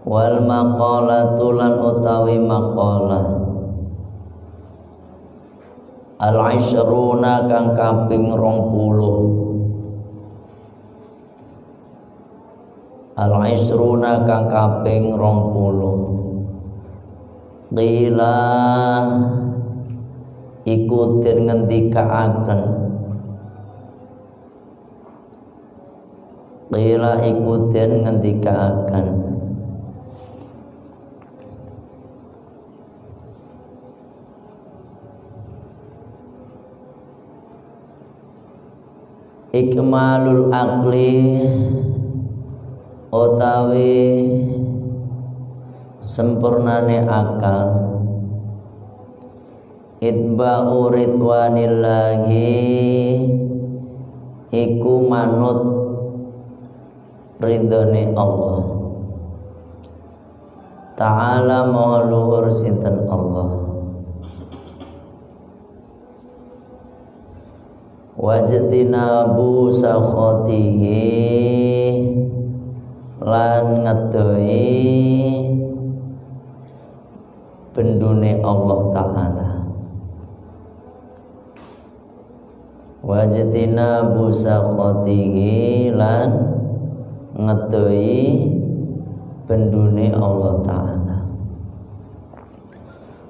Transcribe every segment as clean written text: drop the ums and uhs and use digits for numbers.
wal maqalatu lan utawi maqalah al-ishruna kang kaping 20 al-ishruna kang kaping 20 qila ikutin ngendikaaken qila ikutin ngendikaaken ikmalul akli utawi sempurnane akal itba'u ridwanillahi iku manut ridhone Allah ta'ala maha luhur sinten Allah wajtinabu sakhatihi lan ngedoi bendune Allah Ta'ala wajtinabu sakhatihi lan ngedoi bendune Allah Ta'ala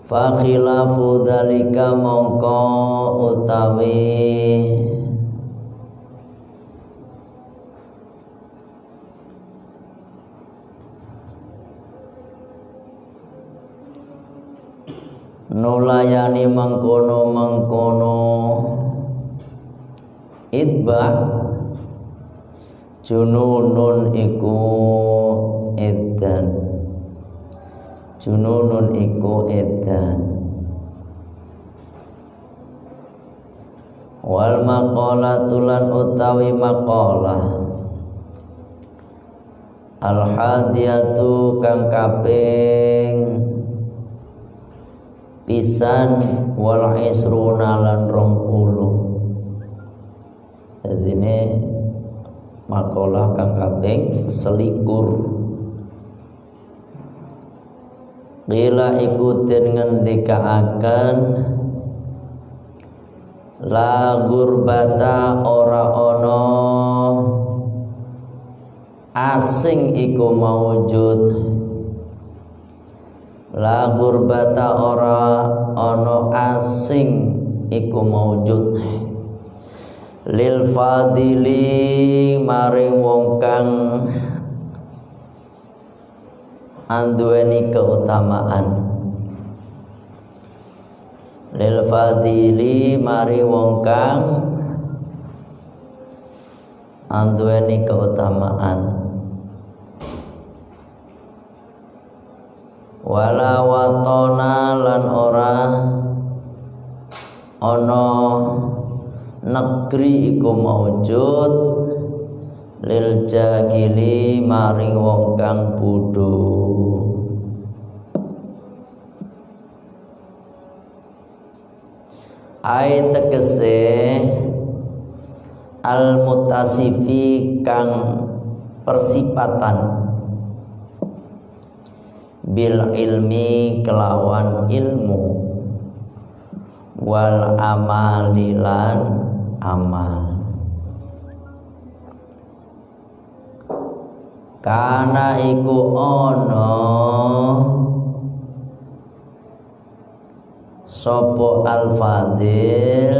fa khilafu dzalika mongko utawi nulayani mengkono itba jununun iku edan jununun iku edan wal maqalatu lan utawi maqalah al hadiyatu kang kaping pisan wal isruna lan 20 dadine maqalah kang kaping 21 qila ikutin ngendikaaken la gurbata ora ana asing iku maujud la gurbata ora ana asing iku maujud lil fadili maring wong kang anduweni keutamaan lil fadili mari wong kang anduweni keutamaan wala watona lan ora ana negeri iku maujud lil jagili maring wong kang bodho ai tegese al mutasifi kang persipatan bil ilmi kelawan ilmu wal amalilan amal kana iku ana sapa al-fadil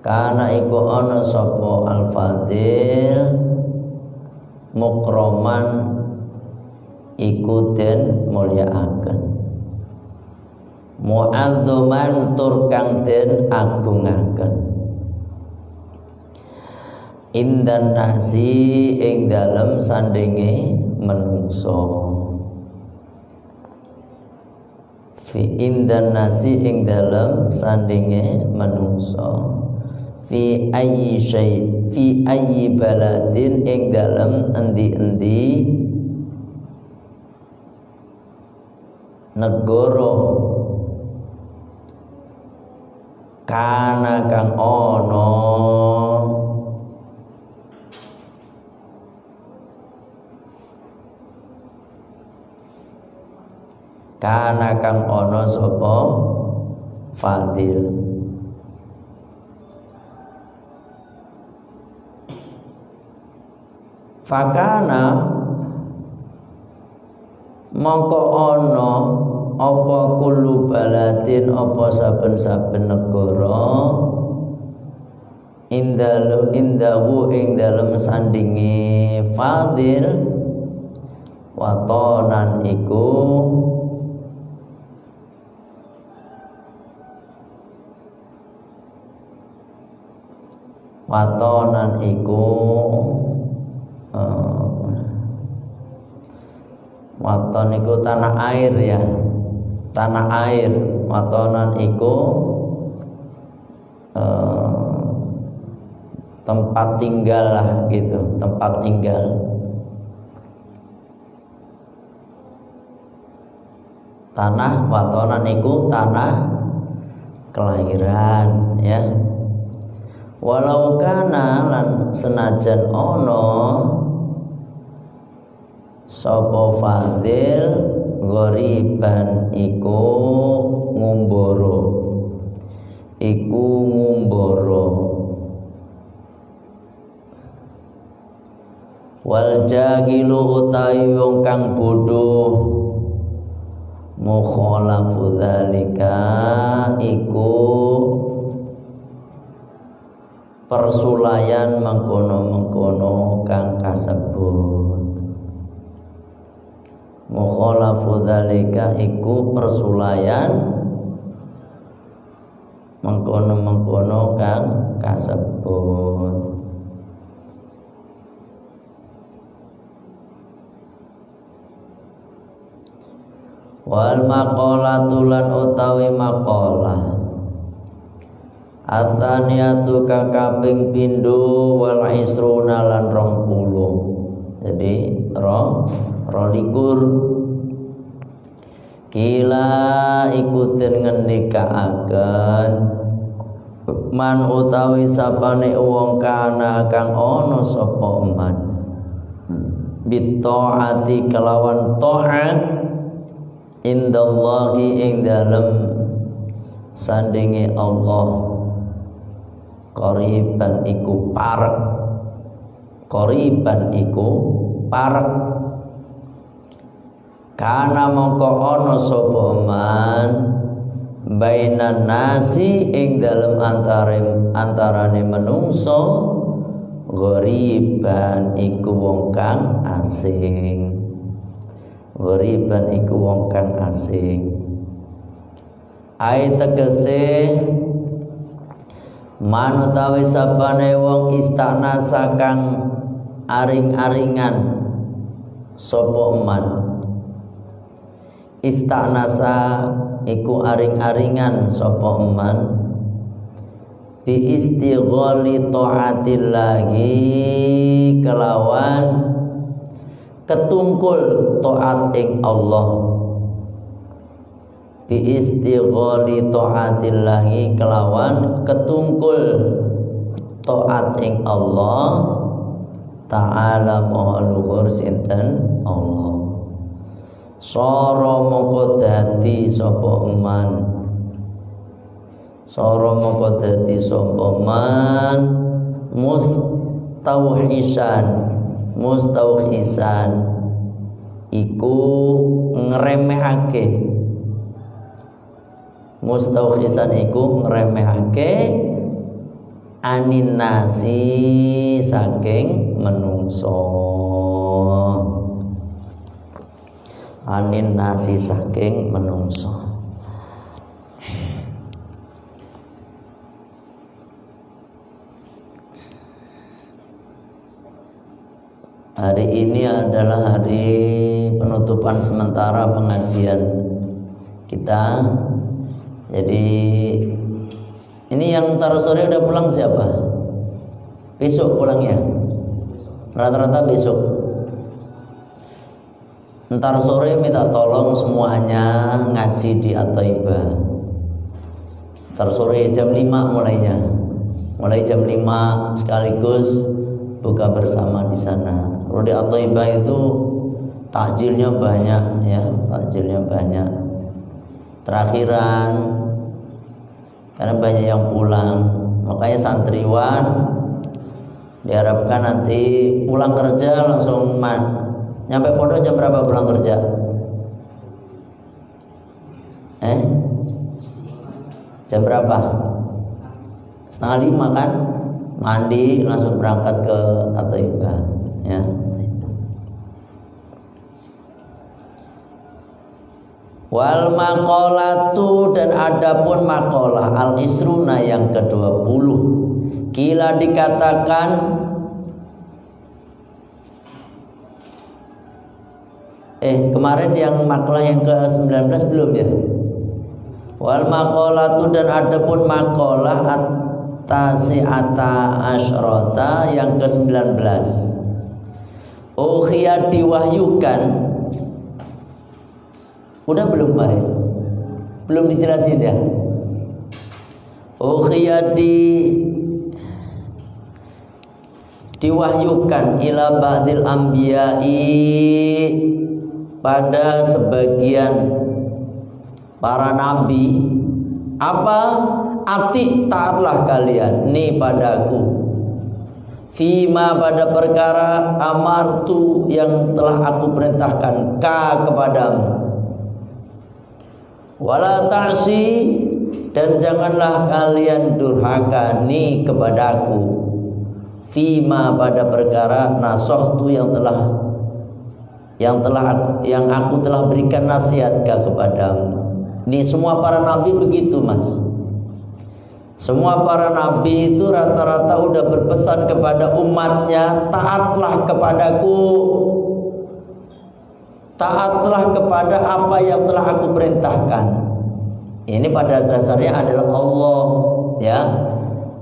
kana iku ana sapa al-fadil mukroman iku den mulyakaken mu'adzuman tur kang den agungaken indan nasi ing dalem sandinge menungso fi indan nasi ing dalem sandinge menungso fi ayyi syai fi ayyi baladin ing dalem endi-endi negara kana kang ana kana kang ana sapa fadil. Fakana mongko ana apa kullu baladin apa saben-saben negara indahu ing dalem sandingi fadil watonan iku waton iku tanah air ya, tanah air. Watonan iku tempat tinggal lah gitu, tempat tinggal. Tanah watonan iku tanah kelahiran ya. Walau kana lan senajan ono sapa fadil ghoriban iku ngumbara, wal jagilu utawi wong kang bodho mukhalafu dzalika iku persulayan mengkono-mengkono kang kasebut. Mukhalafu dzalika iku persulayan mengkono-mengkono kang kasebut. Wal maqalatu lan utawi maqalah atsaniyatu kang kaping pindho wal isruna lan 20. Jadi 22 kila ikutin ngendikaaken man utawi sapane wong kana kang ana sapa man bitaati kelawan taat indallahi ing dalem sandinge Allah qariban iku parek, qariban iku parek. Kana mongko ana sapa man bainan nasi ing dalem antarane menungso ghariban iku wong kang asing, ghariban iku wong kang asing. Ai tegese manutawi sapane wong istanasa kang aring-aringan sapa man. Istanasa iku aring-aringan sapa man bi istighali taatillahi kelawan ketungkul taat ing Allah. Bi istighali taatillahi kelawan ketungkul taat ing Allah ta'ala maha luhur sinten Allah. Sara mongko dadi sapa man, sara mongko dadi sapa man mustauhisan iku ngremehake, mustauhisan iku ngremehake anin nasi saking menungso, anin nasi saking menungso. Hari ini adalah hari penutupan sementara pengajian kita. Jadi ini yang taruh sore udah pulang siapa? Besok pulang ya? Rata-rata besok. Ntar sore minta tolong semuanya ngaji di At-Thaibah. Ntar sore jam 5 mulainya. Mulai jam 5 sekaligus buka bersama di sana. Kalau di At-Thaibah itu takjilnya banyak ya, takjilnya banyak. terakhiran, karena banyak yang pulang. Makanya santriwan diharapkan nanti pulang kerja langsung nyampe pondok jam berapa pulang kerja? Jam berapa? 4:30 kan? Mandi langsung berangkat ke At-Thaibah, ya. Wal maqalatu, dan adapun maqalah al-isruna yang ke-20. Kila dikatakan kemarin yang maqalah yang ke-19 belum ya? Wal maqalatu, dan adapun maqalah at-tasi'ata asyrata yang ke-19. Ukhiyat, diwahyukan. Udah belum kemarin? Belum dijelasin ya? Ukhiyat, diwahyukan ila ba'dil anbiya'i, pada sebagian para nabi, apa? Ati, taatlah kalian ni padaku, fima, pada perkara amartu yang telah aku perintahkan kepadamu, wala ta'si, dan janganlah kalian durhaka ni kepadaku, fima, pada perkara nasohtu yang aku telah berikan nasihat kepadamu. Ini semua para nabi begitu, Mas. Semua para nabi itu rata-rata udah berpesan kepada umatnya, taatlah kepadaku, taatlah kepada apa yang telah aku perintahkan. Ini pada dasarnya adalah Allah, ya.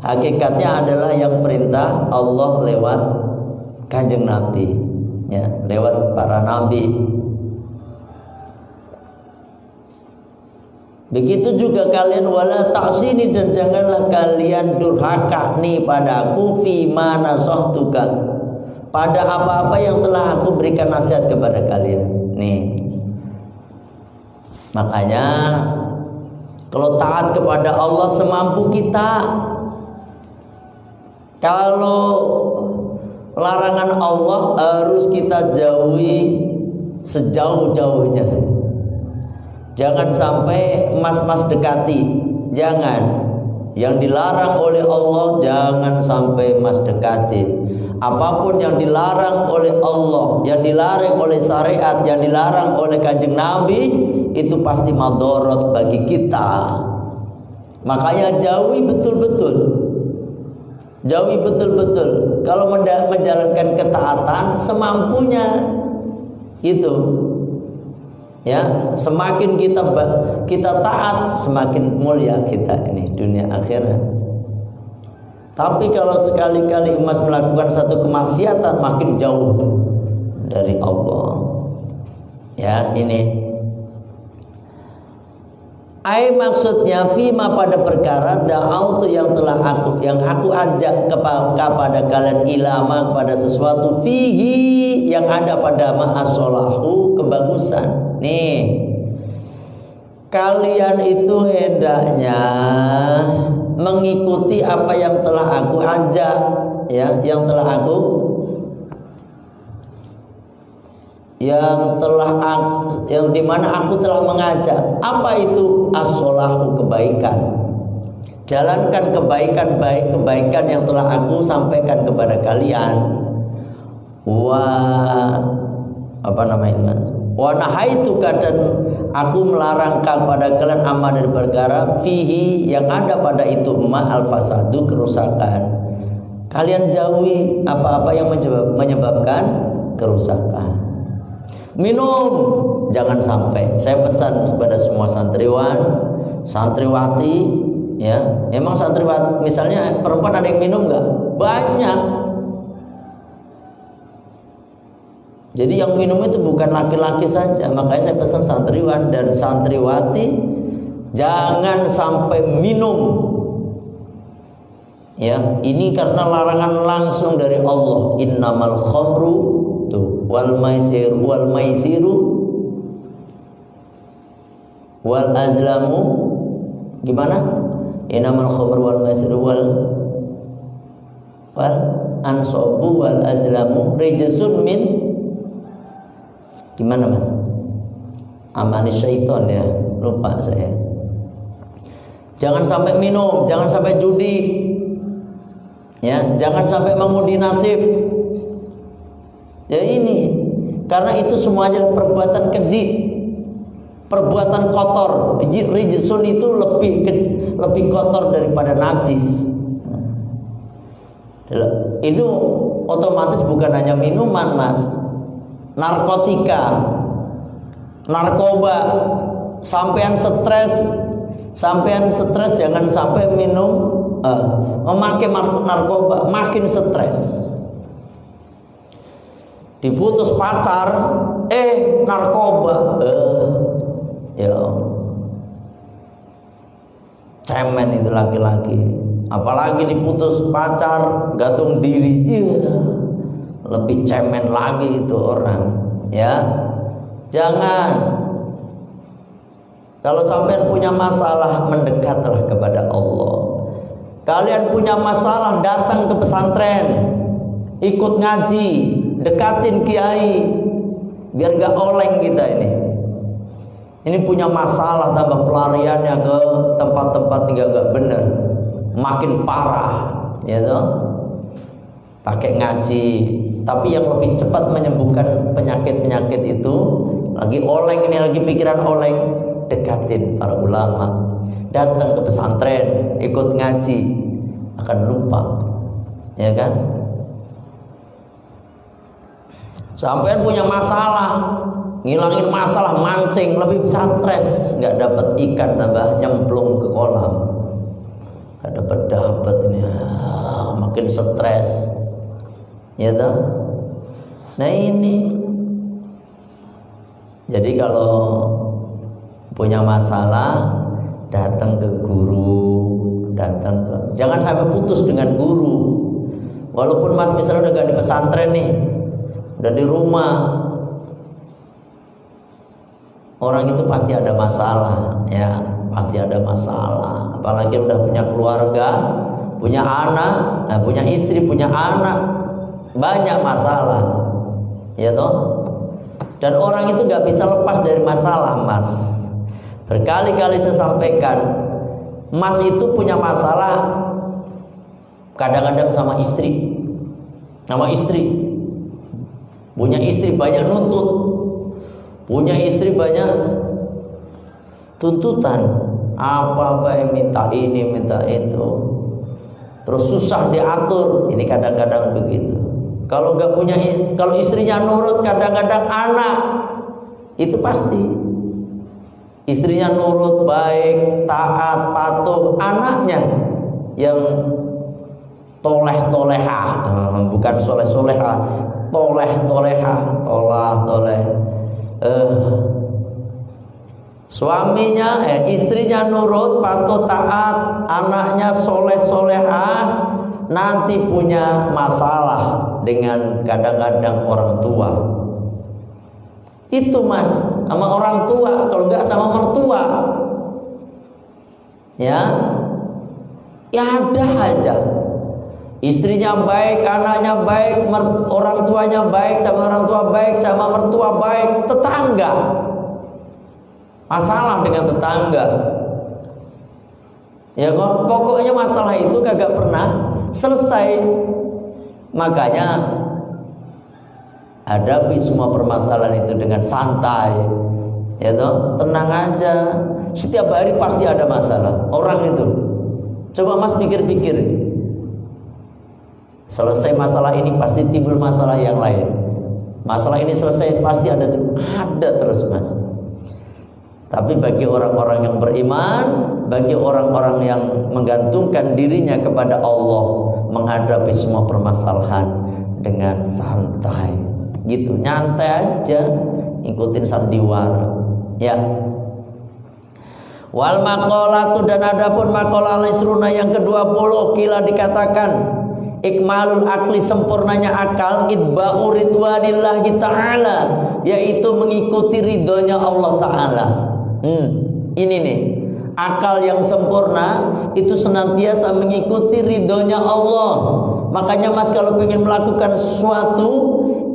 Hakikatnya adalah yang perintah Allah lewat Kanjeng Nabi, ya, lewat para nabi. Begitu juga kalian, wala ta'sini, dan janganlah kalian durhaka nih padaku, fima nasohtuka, pada apa-apa yang telah aku berikan nasihat kepada kalian. Nih, makanya kalau taat kepada Allah semampu kita. Kalau larangan Allah harus kita jauhi sejauh-jauhnya. Jangan sampai mas-mas dekati, jangan. Yang dilarang oleh Allah jangan sampai mas dekati. Apapun yang dilarang oleh Allah, yang dilarang oleh syariat, yang dilarang oleh Kanjeng Nabi, itu pasti madorot bagi kita. Makanya jauhi betul-betul. Jauhi betul-betul. Kalau menjalankan ketaatan semampunya, gitu. Ya, semakin kita taat, semakin mulia kita ini dunia akhirat. Tapi kalau sekali-kali emas melakukan satu kemaksiatan, makin jauh dari Allah. Ya, ini. Maksudnya fima, pada perkara da'autu yang aku ajak kepada kalian, ilama, kepada sesuatu, fihi, yang ada pada ma'asolahu, kebagusan. Nih, kalian itu hendaknya mengikuti apa yang telah aku ajak, ya, yang dimana aku telah mengajak. Apa itu as-solahu, kebaikan? Jalankan kebaikan yang telah aku sampaikan kepada kalian. Wa nahaituka, dan aku melarang kepada kalian amma, dari perkara fihi, yang ada pada itu al-fasadu, kerusakan. Kalian jauhi apa-apa yang menyebabkan kerusakan. Minum, jangan sampai. Saya pesan kepada semua santriwan, santriwati, ya. Emang santriwati, misalnya perempuan ada yang minum nggak? Banyak. Jadi yang minum itu bukan laki-laki saja. Makanya saya pesan santriwan dan santriwati, jangan sampai minum. Ya, ini karena larangan langsung dari Allah. Innamal khamru wal maisiru wal azlamu gimana? Innamal khamru wal maisiru wal ansabu wal azlamu rijsun min gimana Mas? Amali syaiton ya, lupa saya. Jangan sampai minum, jangan sampai judi. Ya, jangan sampai mengundi nasib. Ya ini, karena itu semuanya adalah perbuatan keji, perbuatan kotor. Rijsun itu lebih kotor daripada najis. Itu otomatis bukan hanya minuman Mas, narkotika, narkoba. Sampean stres jangan sampai minum, memakai narkoba, makin stres. Diputus pacar, narkoba, ya cemen itu laki-laki. Apalagi diputus pacar, gantung diri, lebih cemen lagi itu orang. Ya, jangan. Kalau sampean punya masalah, mendekatlah kepada Allah. Kalian punya masalah, datang ke pesantren, ikut ngaji, dekatin kiai, biar gak oleng kita ini. Ini punya masalah, tambah pelariannya ke tempat-tempat yang gak bener, makin parah, ya toh. Pakai ngaji, tapi yang lebih cepat menyembuhkan penyakit-penyakit itu, lagi oleng ini, lagi pikiran oleng, dekatin para ulama, datang ke pesantren, ikut ngaji, akan lupa, ya kan? Sampean punya masalah, ngilangin masalah, mancing, lebih stres, nggak dapat ikan, tambah nyemplung ke kolam, nggak dapat ini, makin stres, ya toh? Nah ini, jadi kalau punya masalah, datang ke guru, jangan sampai putus dengan guru. Walaupun Mas misalnya udah gak di pesantren nih, udah di rumah, orang itu pasti ada masalah, ya pasti ada masalah. Apalagi udah punya keluarga, punya anak, punya istri, punya anak, banyak masalah, ya toh. Dan orang itu gak bisa lepas dari masalah Mas. Berkali-kali saya sampaikan, Mas itu punya masalah kadang-kadang sama istri, punya istri banyak nuntut, punya istri banyak tuntutan, apa-apa yang minta ini, minta itu, terus susah diatur. Ini kadang-kadang begitu. Kalau istrinya nurut, kadang-kadang anak itu pasti. Istrinya nurut, baik, taat, patuh, anaknya yang toleh-toleha, bukan soleh-soleha, toleh-toleha, toleh. Suaminya, istrinya nurut, patuh, taat, anaknya soleh-soleha, nanti punya masalah dengan kadang-kadang orang tua. Itu Mas, sama orang tua, kalau enggak sama mertua, ya ada aja. Istrinya baik, anaknya baik, orang tuanya baik, sama orang tua baik, sama mertua baik, tetangga masalah dengan tetangga. Ya kok, pokoknya masalah itu kagak pernah selesai. Makanya hadapi semua permasalahan itu dengan santai, ya toh, tenang aja. Setiap hari pasti ada masalah orang itu. Coba Mas pikir-pikir, selesai masalah ini pasti timbul masalah yang lain. Masalah ini selesai pasti ada terus Mas. Tapi bagi orang-orang yang beriman, bagi orang-orang yang menggantungkan dirinya kepada Allah, menghadapi semua permasalahan dengan santai, gitu, nyantai aja, ikutin sandiwara, ya. Wal maqalatu, dan adapun maqalah al-isruna yang ke-20, kila dikatakan ikmalul akli, sempurnanya akal, itba'u ridwanillahi ta'ala, yaitu mengikuti ridhonya Allah Ta'ala. Ini nih, akal yang sempurna itu senantiasa mengikuti ridhonya Allah. Makanya Mas kalau pengen melakukan sesuatu,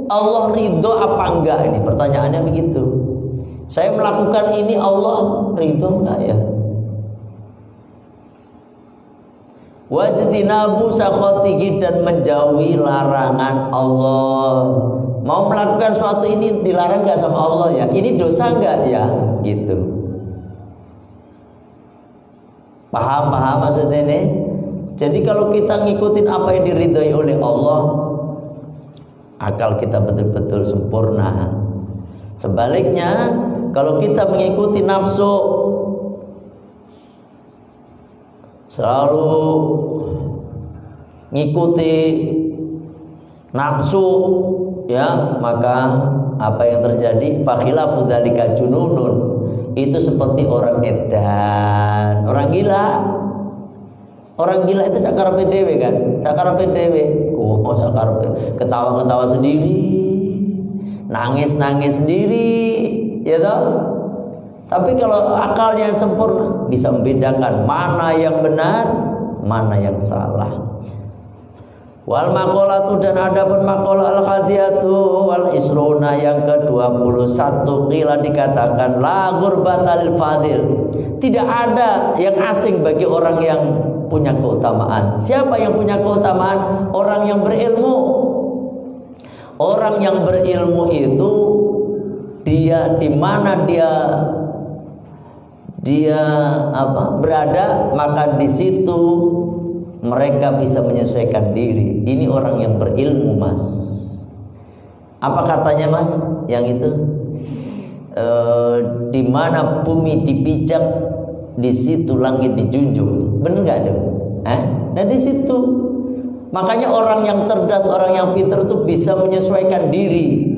Allah ridho apa enggak? Ini pertanyaannya begitu. Saya melakukan ini, Allah ridho enggak ya? Wajtinabu sakhatihi, dan menjauhi larangan Allah. Mau melakukan sesuatu ini dilarang enggak sama Allah ya? Ini dosa enggak ya? Gitu. Paham maksudnya ini? Jadi kalau kita ngikutin apa yang diridhoi oleh Allah, akal kita betul-betul sempurna. Sebaliknya, kalau kita mengikuti nafsu, selalu ngikuti nafsu, ya, maka apa yang terjadi? Fakhilafu dzalika jununun. Itu seperti orang edan, orang gila. Orang gila itu sakarepe dhewe kan, sakarepe dhewe. Oh, sakarepe ketawa-ketawa sendiri, nangis-nangis sendiri, ya toh? Tapi kalau akalnya sempurna, bisa membedakan mana yang benar, mana yang salah. Wal maqalatu, dan adapun maqalah al-hadiyatu wal isruna yang ke-21, qila dikatakan la ghurbatal fadil. Tidak ada yang asing bagi orang yang punya keutamaan. Siapa yang punya keutamaan? Orang yang berilmu. Orang yang berilmu itu dia di mana dia berada, maka di situ mereka bisa menyesuaikan diri. Ini orang yang berilmu, Mas. Apa katanya, Mas? Yang itu di mana bumi dipijak, di situ langit dijunjung. Benar nggak tuh? Nah di situ, makanya orang yang cerdas, orang yang pintar itu bisa menyesuaikan diri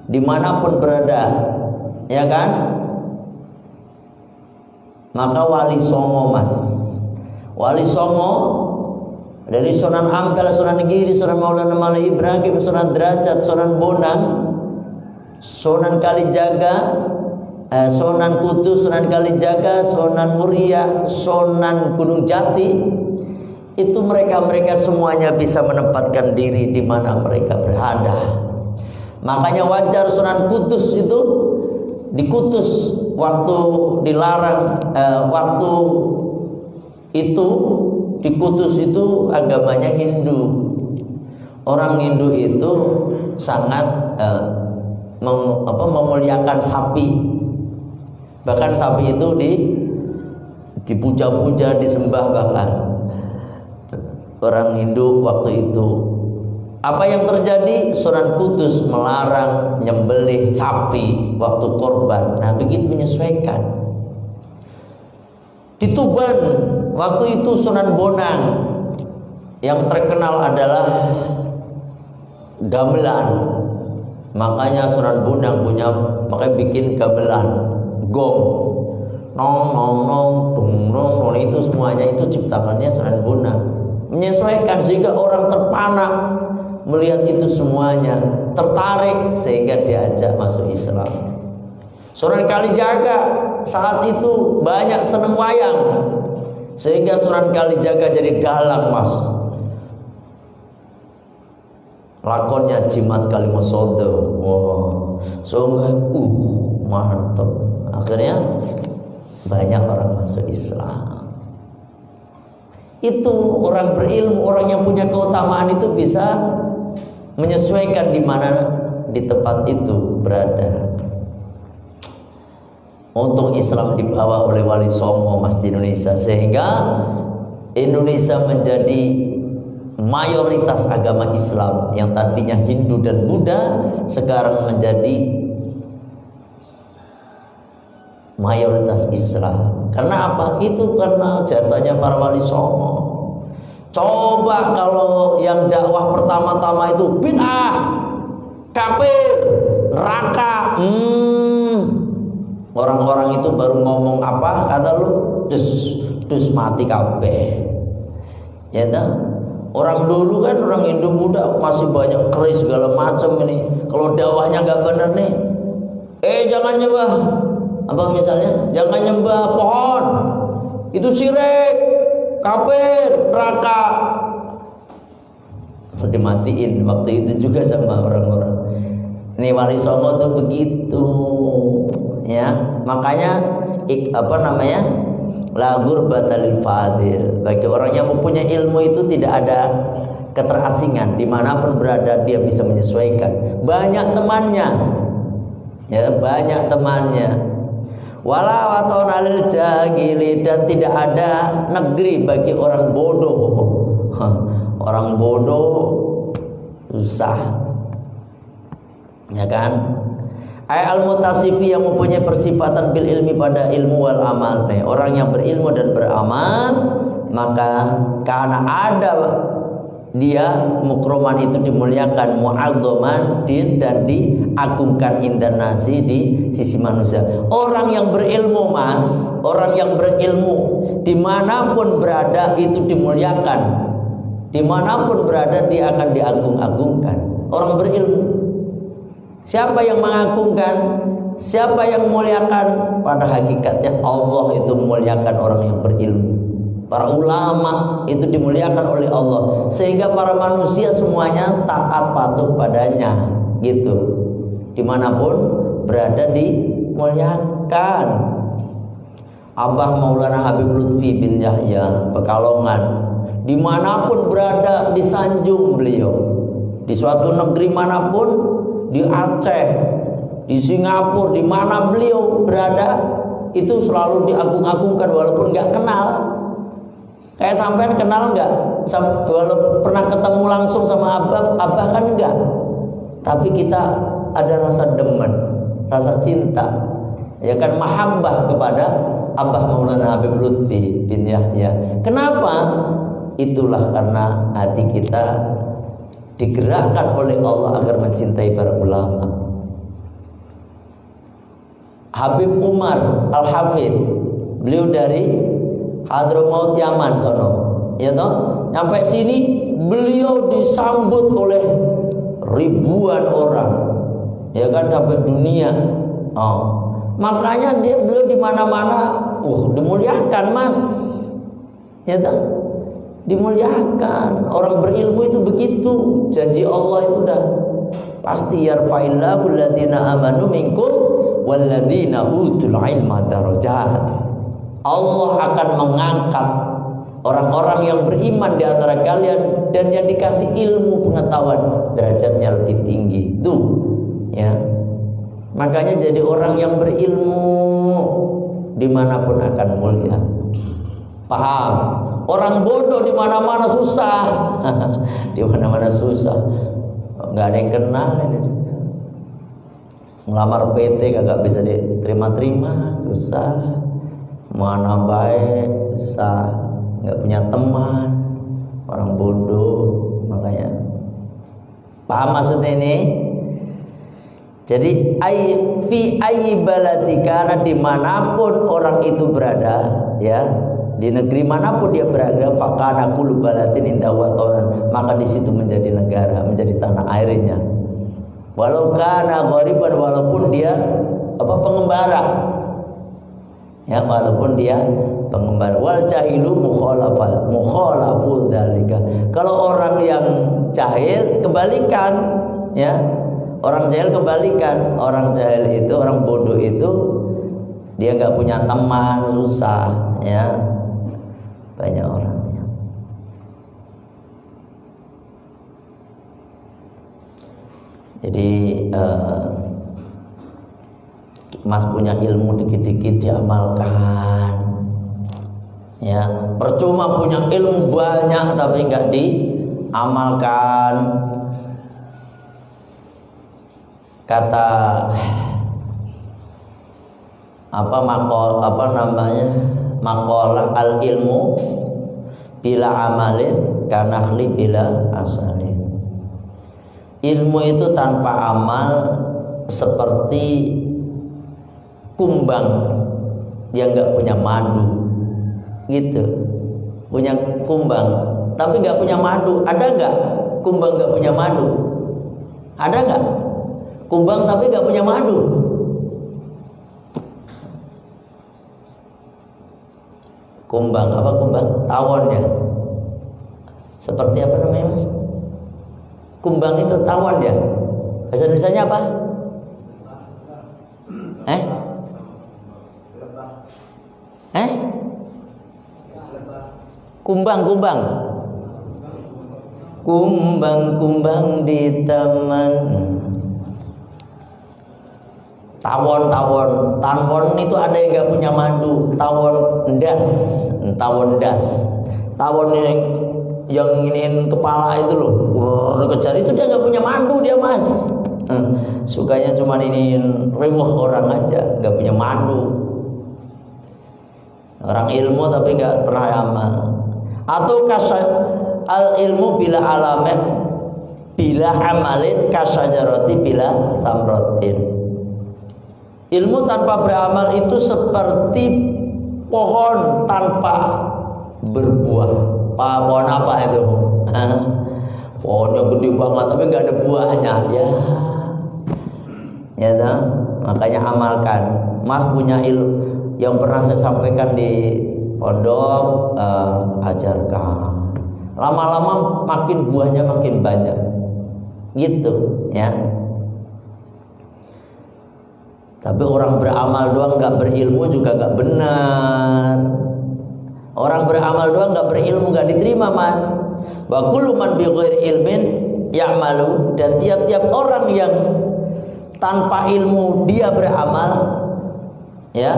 dimanapun berada, ya kan? Maka Wali Songo, Mas. Wali Songo dari Sunan Ampel, Sunan Giri, Sunan Maulana Mala Ibrahim, Sunan Derajat, Sunan Bonang, Sunan Kalijaga, Sunan Kudus, Sunan Kalijaga, Sunan Muria, Sunan Gunung Jati, itu mereka semuanya bisa menempatkan diri di mana mereka berada. Makanya wajar Sunan Kudus itu dikutus waktu dilarang, waktu itu dikutus itu agamanya Hindu. Orang Hindu itu sangat memuliakan sapi. Bahkan sapi itu dipuja-puja, disembah bahkan. Orang Hindu waktu itu. Apa yang terjadi? Sunan Kudus melarang nyembelih sapi waktu korban. Nah, begitu menyesuaikan. Di Tuban waktu itu Sunan Bonang yang terkenal adalah gamelan. Makanya Sunan Bonang makanya bikin gamelan, gong, nong nong nong, dung nong nong, itu semuanya itu ciptaannya Sunan Bonang. Menyesuaikan sehingga orang terpana melihat itu semuanya, tertarik sehingga diajak masuk Islam. Sunan Kalijaga saat itu banyak seneng wayang, sehingga Sunan Kalijaga jadi dalang, Mas. Lakonnya Jimat Kalimosodo. Wow, mantap. Akhirnya banyak orang masuk Islam. Itu orang berilmu, orang yang punya keutamaan itu bisa menyesuaikan di mana di tempat itu berada. Untung Islam dibawa oleh Wali Songo, Mas, di Indonesia, sehingga Indonesia menjadi mayoritas agama Islam. Yang tadinya Hindu dan Buddha sekarang menjadi mayoritas Islam. Karena apa? Itu karena jasanya para Wali Songo. Coba kalau yang dakwah pertama-tama itu bid'ah, kafir, neraka, orang-orang itu baru ngomong apa, kata lu, dus mati kabeh. Ya tak? Orang dulu kan, orang Hindu Buddha masih banyak keris segala macam ini. Kalau dakwahnya nggak benar nih, jangan nyembah Apa misalnya? Jangan nyembah pohon, itu syirik, kafir, neraka. Dimatiin waktu itu juga sama orang-orang. Ini Wali Songo tuh begitu, ya. Makanya la ghurbatal lil fadil. Bagi orang yang mempunyai ilmu itu tidak ada keterasingan, dimanapun berada dia bisa menyesuaikan. Banyak temannya, ya, banyak temannya. Wala watona lil jahili, dan tidak ada negeri bagi orang bodoh. Orang bodoh susah, ya kan? Al-mutasifi, yang mempunyai persifatan bil ilmi pada ilmu wal amal. Nih, orang yang berilmu dan beramal, maka karena ada dia mukroman itu dimuliakan, mu'adzoman dan diagungkan indanasi di sisi manusia. Orang yang berilmu, Mas, orang yang berilmu dimanapun berada itu dimuliakan. Dimanapun berada dia akan diagung-agungkan. Orang berilmu, siapa yang mengagungkan, siapa yang memuliakan? Pada hakikatnya Allah itu memuliakan orang yang berilmu. Para ulama itu dimuliakan oleh Allah, sehingga para manusia semuanya taat patuh padanya, gitu. Dimanapun berada dimuliakan. Abah Maulana Habib Lutfi bin Yahya Pekalongan, dimanapun berada disanjung beliau. Di suatu negeri manapun, di Aceh, di Singapura, di mana beliau berada itu selalu diagung-agungkan walaupun nggak kenal. Kayak sampean kenal nggak? Walaupun pernah ketemu langsung sama Abah kan enggak. Tapi kita ada rasa demen, rasa cinta, ya kan, mahabbah kepada Abah Maulana Habib Lutfi bin Yahya. Kenapa? Itulah karena hati kita digerakkan oleh Allah agar mencintai para ulama. Habib Umar Al-Hafid, beliau dari Hadramaut Yaman sono, ya toh. Sampai sini beliau disambut oleh ribuan orang, ya kan, sampai dunia. Makanya beliau di mana-mana, dimuliakan, Mas, ya toh, dimuliakan. Orang berilmu itu begitu. Janji Allah itu udah pasti, yarfa'illahu alladziina amanu minkum walladziina utul ilma darajat. Allah akan mengangkat orang-orang yang beriman di antara kalian dan yang dikasih ilmu pengetahuan, derajatnya lebih tinggi. Tuh, ya. Makanya jadi orang yang berilmu dimanapun akan mulia. Paham? Orang bodoh di mana-mana susah. Di mana-mana susah. Nggak ada yang kenal ini. Ngelamar PT kagak bisa diterima-terima, susah. Mana baik, susah. Nggak punya teman. Orang bodoh, makanya. Paham maksudnya ini? Jadi fi ayyi baladi, karena dimanapun orang itu berada, ya, di negeri manapun dia berada, fakana kullu baladin indahu watanan, maka di situ menjadi negara, menjadi tanah airnya. Walau kana ghariban, walaupun dia pengembara, ya, walaupun dia pengembara. Wal jahilu mukhalaful dzalika. Kalau orang yang jahil kebalikan, ya. Orang jahil kebalikan. Orang jahil itu, orang bodoh itu, dia nggak punya teman, susah, ya. Banyak orangnya. Jadi Mas punya ilmu dikit-dikit diamalkan, ya. Percuma punya ilmu banyak tapi nggak diamalkan. Kata maqalah al ilmu bila amalin kanakhli bila asalin. Ilmu itu tanpa amal seperti kumbang yang nggak punya madu, gitu. Punya kumbang tapi nggak punya madu. Ada nggak kumbang nggak punya madu? Ada nggak kumbang tapi nggak punya madu? Kumbang apa kumbang? Tawon ya. Seperti apa namanya mas? Kumbang itu tawon ya. Bahasa Indonesianya apa? Kumbang. Kumbang di taman. Tawon itu ada yang nggak punya madu. Tawon das. Tawon yang iniin kepala itu loh. Kejar itu dia nggak punya madu dia mas. Sukanya cuma iniin rewah orang aja, nggak punya madu. Orang ilmu tapi nggak pernah amal. Atau al ilmu bila amalin kasajaroti bila samrotin. Ilmu tanpa beramal itu seperti pohon tanpa berbuah. Pohon apa itu? Pohonnya gede banget tapi nggak ada buahnya. Ya toh? Makanya amalkan. Mas punya ilmu yang pernah saya sampaikan di pondok, ajarkan. Lama-lama makin buahnya makin banyak, gitu ya. Tapi orang beramal doang nggak berilmu juga nggak benar. Orang beramal doang nggak berilmu nggak diterima mas. Wa kullu man bi ghairi ilmin ya'malu, dan tiap-tiap orang yang tanpa ilmu dia beramal, ya,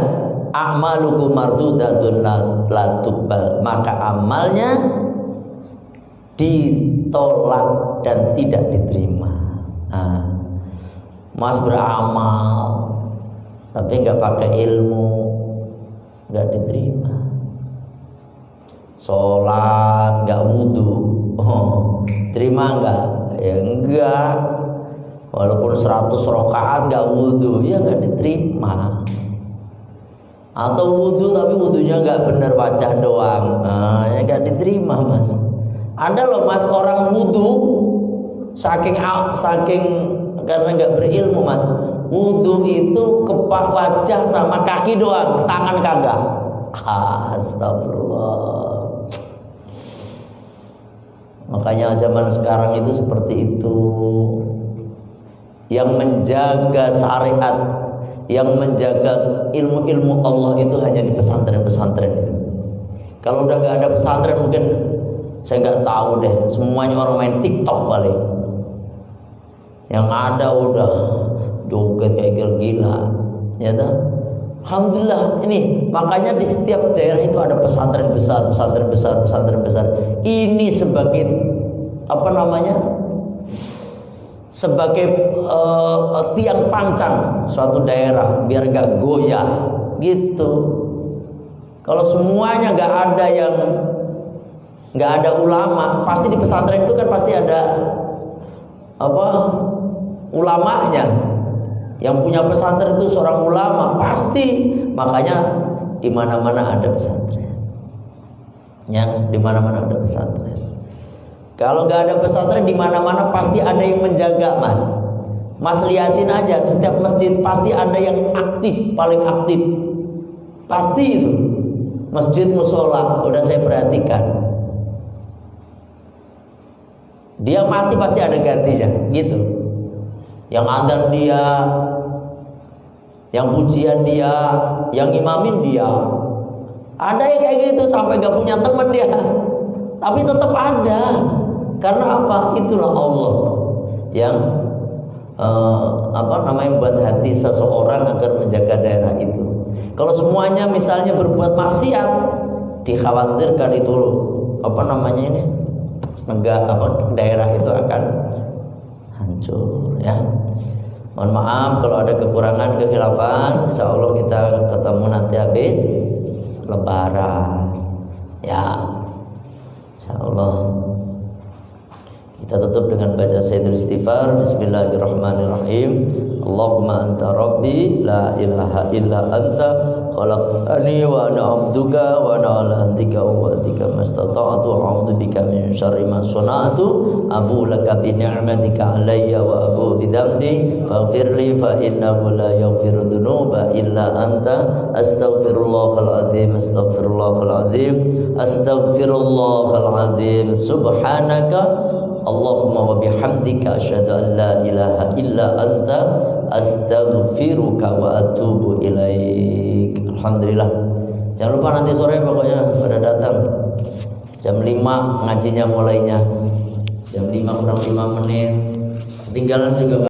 a'malukum mardudatun la tuqbal, maka amalnya ditolak dan tidak diterima. Mas beramal tapi nggak pakai ilmu, nggak diterima. Sholat nggak wudu, terima nggak? Ya enggak. Walaupun 100 rakaat nggak wudu, ya nggak diterima. Atau wudu tapi wudunya nggak benar, wajah doang, ya nggak diterima mas. Ada loh mas orang wudu saking karena nggak berilmu mas, wudu itu kepak wajah sama kaki doang, tangan kagak. Astagfirullah. Makanya zaman sekarang itu seperti itu. Yang menjaga syariat, yang menjaga ilmu-ilmu Allah itu hanya di pesantren-pesantren itu. Kalau udah gak ada pesantren mungkin saya nggak tahu deh, semuanya orang main TikTok paling. Yang ada udah joget kayak gila, ya toh? Alhamdulillah ini, makanya di setiap daerah itu ada pesantren besar. Ini sebagai apa namanya? Sebagai tiang pancang suatu daerah biar gak goyah gitu. Kalau semuanya nggak ada ulama, pasti di pesantren itu kan pasti ada apa ulamanya. Yang punya pesantren itu seorang ulama pasti, makanya di mana-mana ada pesantren. Ya, di mana-mana ada pesantren. Kalau nggak ada pesantren, di mana-mana pasti ada yang menjaga mas. Mas liatin aja, setiap masjid pasti ada yang aktif, paling aktif. Pasti itu. Masjid musola, udah saya perhatikan. Dia mati pasti ada gantinya, gitu. Yang adzan dia, yang pujian dia, yang imamin dia. Ada yang kayak gitu sampai gak punya teman dia, tapi tetap ada. Karena apa? Itulah Allah yang buat hati seseorang agar menjaga daerah itu. Kalau semuanya misalnya berbuat maksiat, dikhawatirkan itu daerah itu akan hancur ya. Mohon maaf kalau ada kekurangan kekhilafan. Insya Allah kita ketemu nanti habis Lebaran ya. Insya Allah Kita tutup dengan baca Sayyidul Istighfar. Bismillahirrahmanirrahim. Allahumma anta rabbi la ilaha illa anta khalaqtani wa ana abduka wa ana ala ahdika wa wa'dika mastata'tu a'udzu bika min syarri ma sana'tu abu laka bi ni'matika alayya wa abu bi dhanbi faghfirli fa innahu la yaghfiru dzunuba illa anta astaghfirullahal azim astaghfirullahal azim subhanaka Allahumma wa bihamdika asyhadu an la ilaha illa anta astaghfiruka wa atubu ilaik. Alhamdulillah. Jangan lupa nanti sore pokoknya pada datang. Jam 5 ngajinya mulainya. Jam 5 kurang 5 menit. Ketinggalan juga